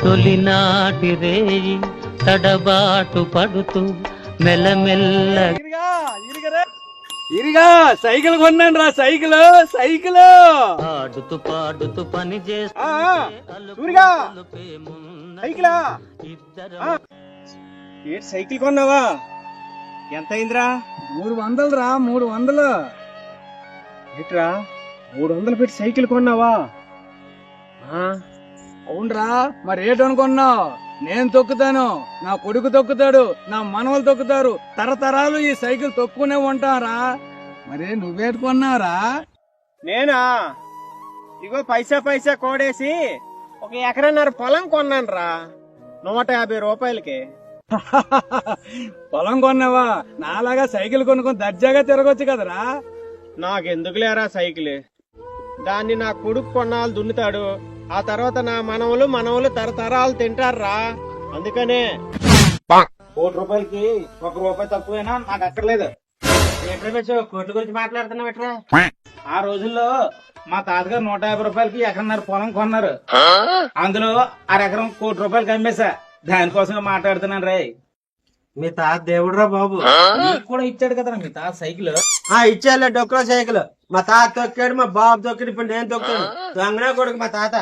తొలినాటి రేయి తడబాటు పడుతూ మెల్లమెల్ల ఇరిగా సైకిల్ కొన్నాను రా సైకిల్ సైకిల్ ఆడుతూ పాడుతూ పని సూరిగా సైకిలా సైకిల్ కొన్నావా ఎంత అయిందిరా 300 రా 300 ఏట్రా 300 పెట్టి సైకిల్ కొన్నావా అవునరా మరి ఏటనుకున్నావు నేను తొక్కుతాను నా కొడుకు తొక్కుతాడు నా మనవలు తొక్కుతారు తరతరాలు ఈ సైకిల్ తొక్కునే ఉంటారా మరి నువ్వేటుకున్నావురా నేనా ఇగో పైసా పైసా కోడేసి 1 ఎకరన్నర పొలం కొన్నాను రా 150 రూపాయలకి పొలం కొన్నావా నాలాగా సైకిల్ కొనుక్కొని దర్జాగా తిరగొచ్చు కదరా నాకెందుకు లేరా సైకిల్ దాన్ని నా కొడుకు కొన్నాళ్ళు దున్నుతాడు ఆ తర్వాత నా మనవలు తరతరాలు తింటారా అందుకనే 1 రూపాయలకి 1 రూపాయి తక్కువైనా నాకు అక్కర్లేదు కోట్ల గురించి మాట్లాడుతున్నావు ఎట్రా ఆ రోజుల్లో మా తాతగారు 150 రూపాయలకి ఎకరన్నర పొలం కొన్నారు అందులో 1/2 ఎకరం 1 కోటి రూపాయలకి అమ్మేశా దానికోసం మాట్లాడుతున్నాను రే మీ తాత దేవుడురా బాబు కూడా ఇచ్చాడు కదరా మీ తాత సైకిల్ ఇచ్చాలే డొక్కలో సైకిల్ మా తాత తొక్కాడు మా బాబు తొక్కాడు ఇప్పుడు నేను తొక్కాను దొంగనా కొడుకు మా తాత